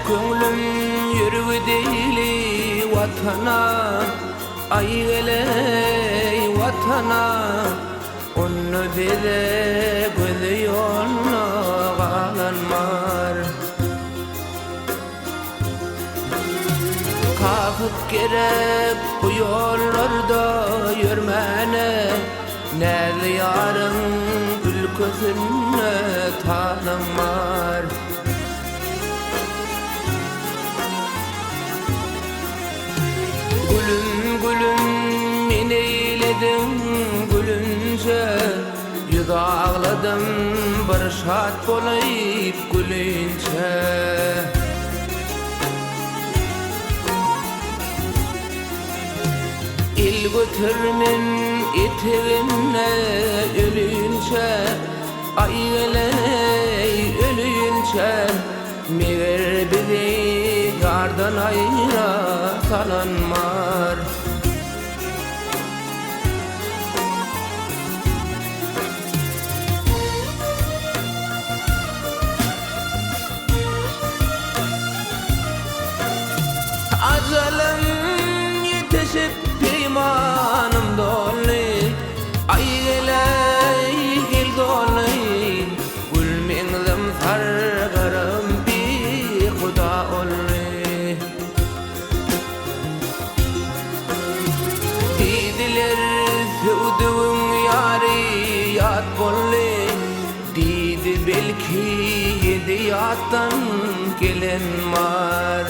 Köngülüm yürügü deyli vatana, aygıley vatana. Onu bize gözü yoluna bağlanmar. Kalkıp gerek bu yollarda yürmene, nerede yarın ülkesine tanımar. Gülüm gülüm min eyledim gülünce, yüz ağladım bir şat bolayıp gülünce. İl götürmen eteğine ölünce, aygıley ölünce. Meğer bizi yardan ayra salanmar. Azalim yetişip peymanım dolu, aygıley gel dolu. Gülmeğlim sargarım bir huda ollu. Dediler sevduğun yari yat bollu, dedi belki yedi yattan gelen var.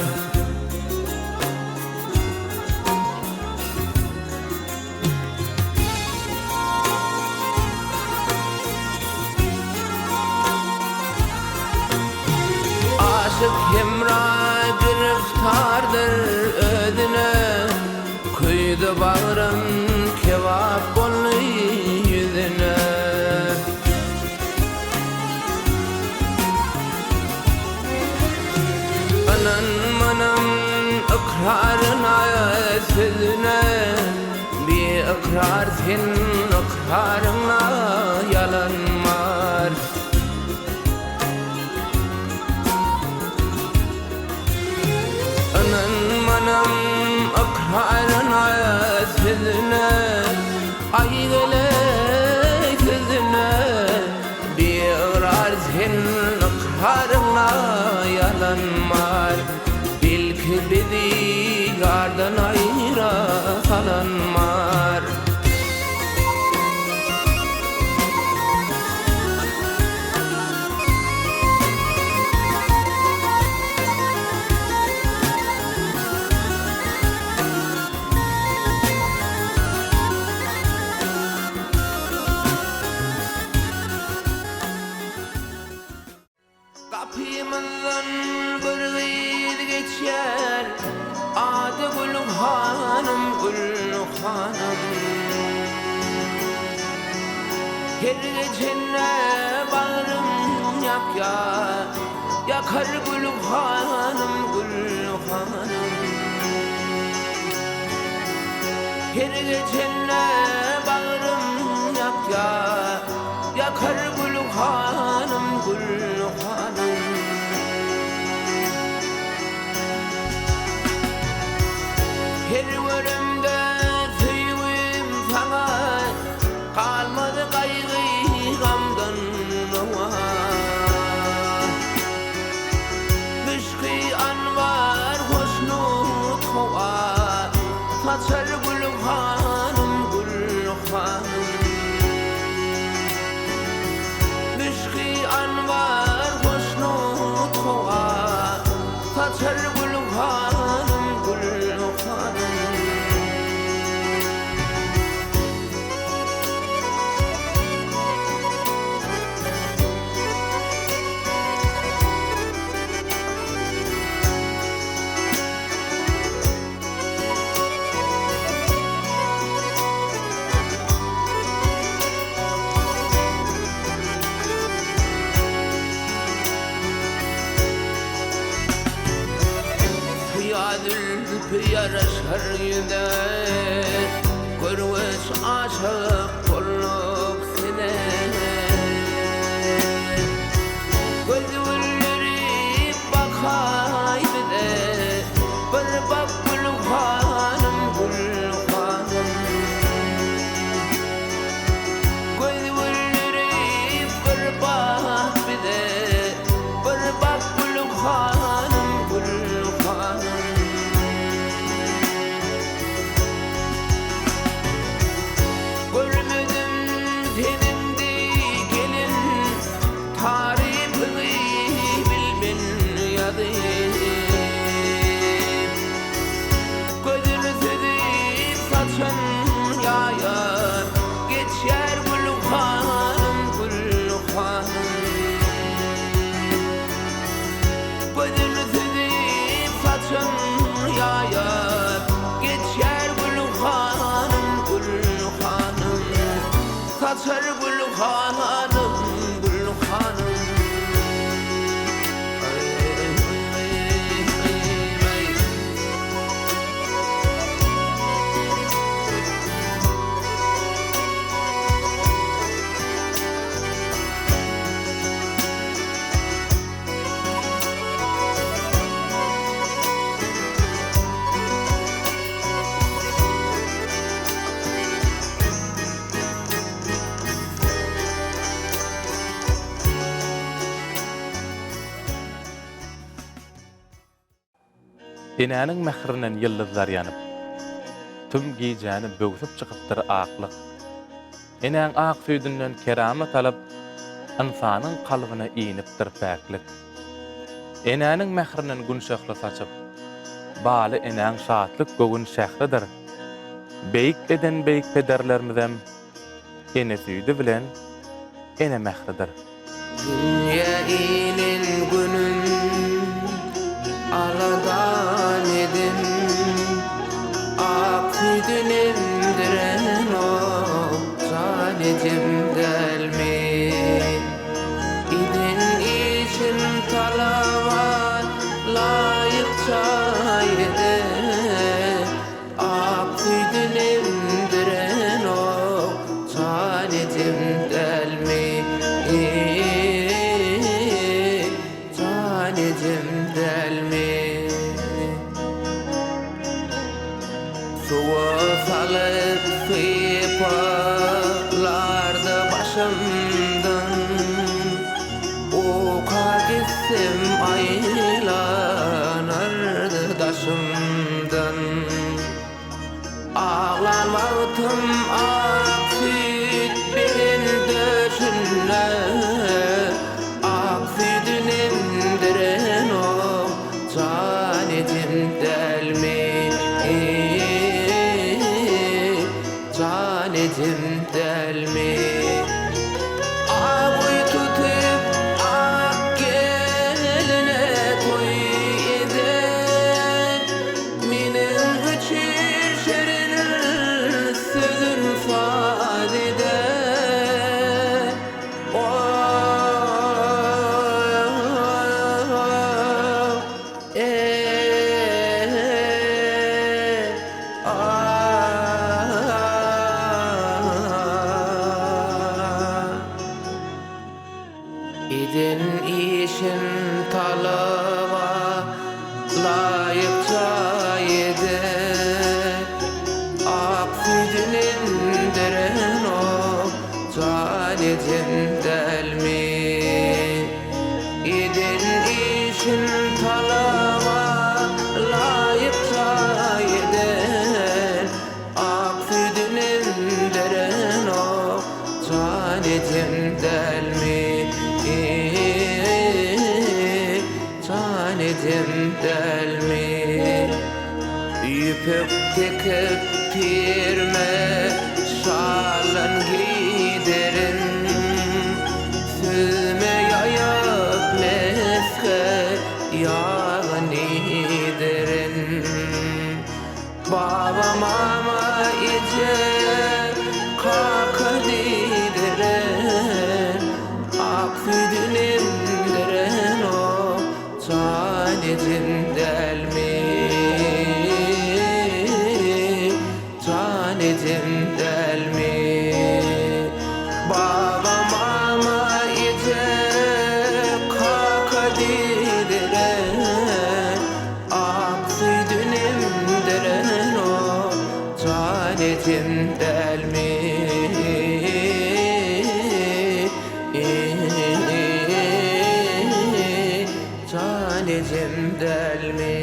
Aşık hemra giriftardır ödüne, kuydu bağrım kevap bollu yüzüne. Anan manam ikrarına sözüne, bir ikrar sen ikrarına yalanmar. Anan manam ikrarına sözüne, aygıley sözüne. Bir ikrar sen ikrarına yalanmar. Belki bizi yardan ayra salanmar. Kapımızdan bir gıydı geçer, adı Gülüm Hanım, Gülüm Hanım. Her gecene bağrım yakar Gülüm Hanım, Gülüm Hanım. Her gecene bağrım yakar Gülüm Hanım, Gülüm Hanım. Her yörümde tüyüm sana, kalmadı kaygı gamdan ona. Müşki anvar hoşnut hova, saçar Gülüm Hanım, Gülüm Hanım. Müşki anvar hoşnut hova, saçar Gülüm Hanım, Gülüm Hanım. saçar gül hanım, gül hanım. Enäniň mähriniň ýyldızlar ýanyp, tüm gijäni böwsüp çykypdyr aklyk. Enäň ak süýdünden keramet alyp, insanyň kalbyna iňipdir päklik. Enäniň mähriniň günşähli saçyp, baly enäň şatlyk gögün şähridir. Beýik eden beýik pederlerimizem, ene süýdi bilen, ene mähridir. Dünya inin günün aladan edin, ak südünümdiren o zalicim delmi. İdin için talava layıkça yedi, ak südünümdiren o zalicim delmi. Zalicim delmi. Suwa salıp sıpalarda başımdan, oka gitsem aylanardı daşımdan. Ağlanmağıtım ak süt benim döşünle, ak sütünümdiren o zalicim delmi. Zalicim delmi. Ağuy tutup ak geline toy eden, minin üçür şerin sözün sadede. İdin işin talava layıkça yedi, ak südünümdiren o zalicim delmi. İdin işin talava layıkça yedi, ak südünümdiren o zalicim delmi. Zalicim delmi. Yüpük tekip pirme şalan giydirin, süme yayıp meske yağın idirin. Baba mama ice kaka didirin, ak südünümdiren o zalicim delmi. Zalicim delmi. Baba mama ice kaka didiren, ak südünümdiren o zalicim delmi. Zalicim delmi.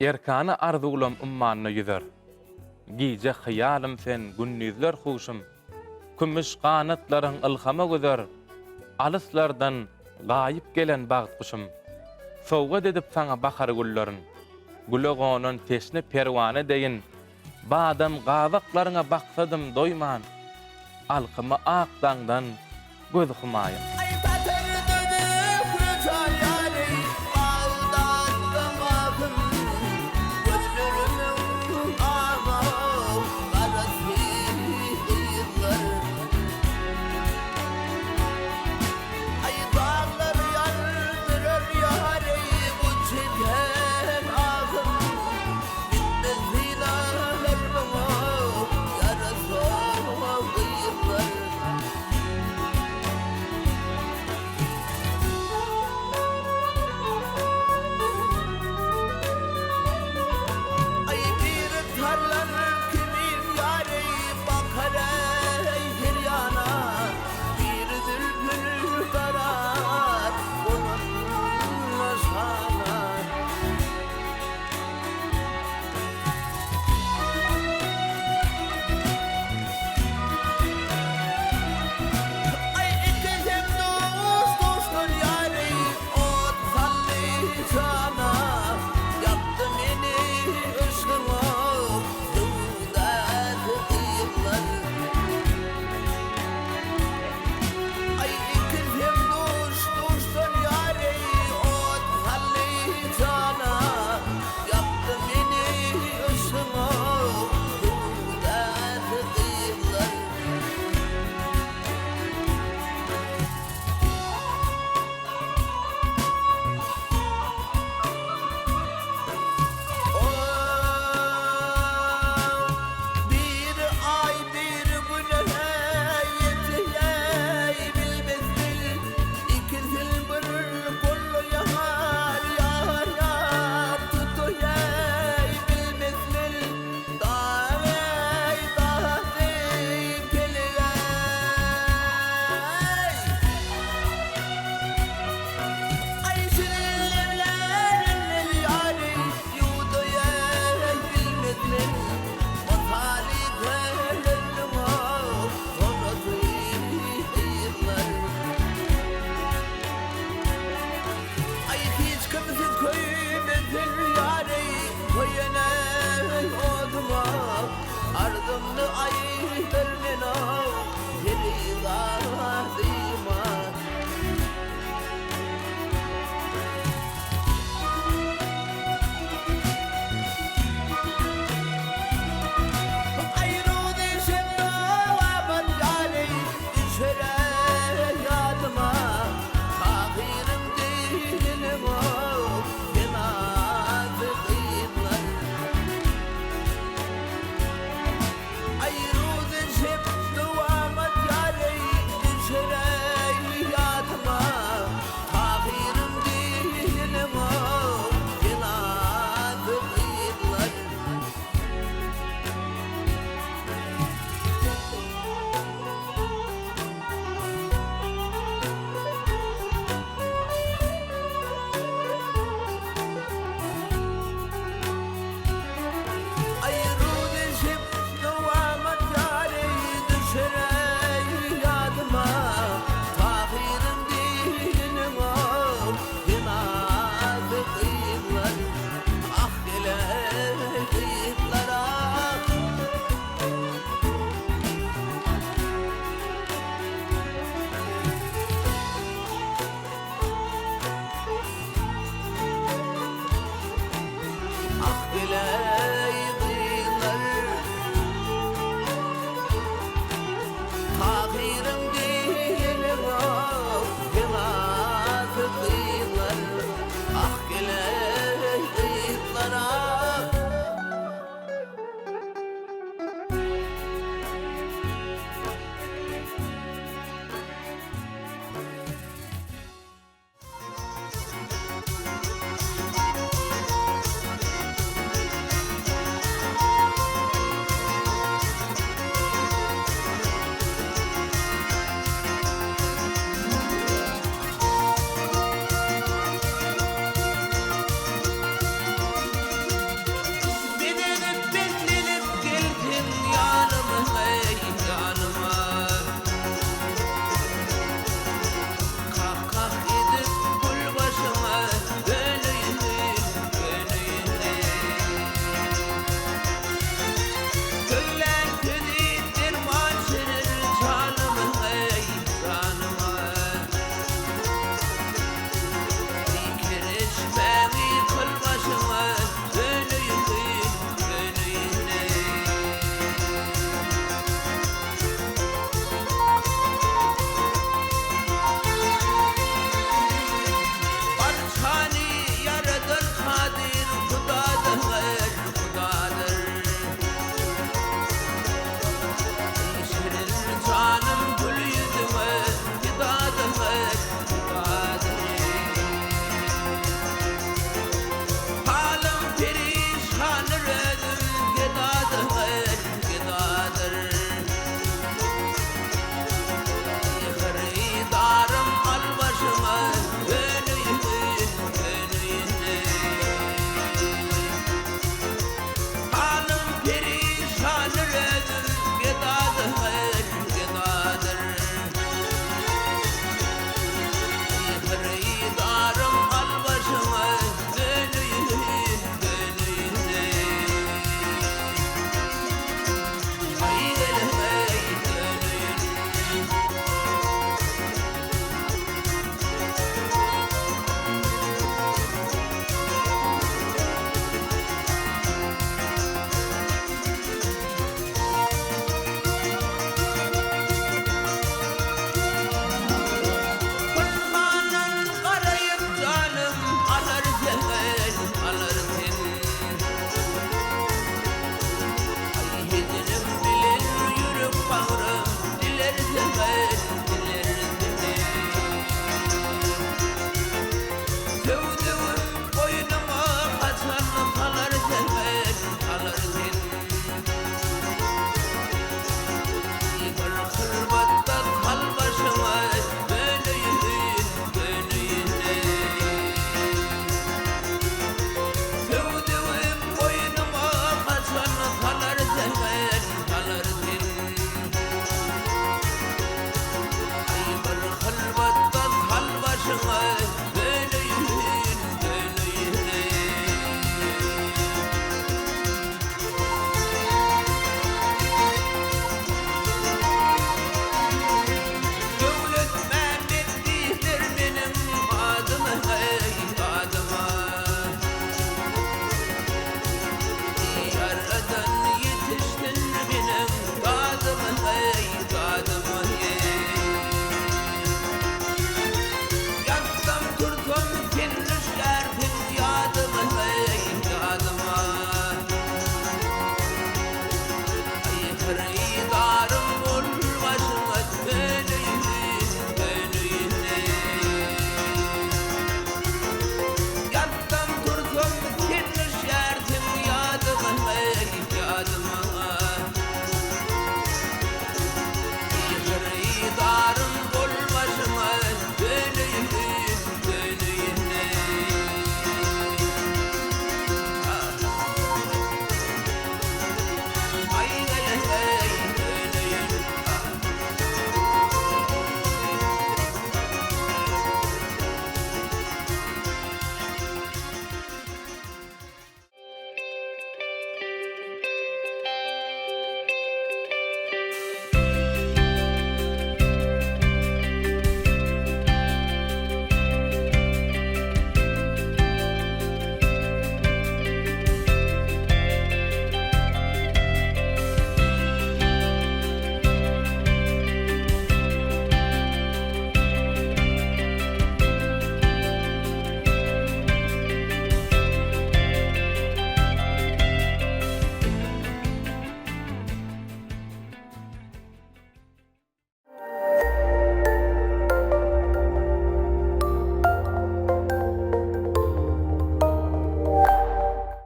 Erkana arzulam ummanna yüzer. Gice hıyalım sen günnüzler huşum. Kümüş qanatların ılhama güzer. Alyslardan gaýyp gelen bagyt kuşum. Sowga edip sana bakar gullerin. Gülegonun teşne perwane deyin. Badam gazaklarına baksadım doyman. Alkymy ak dağdan göz humayım.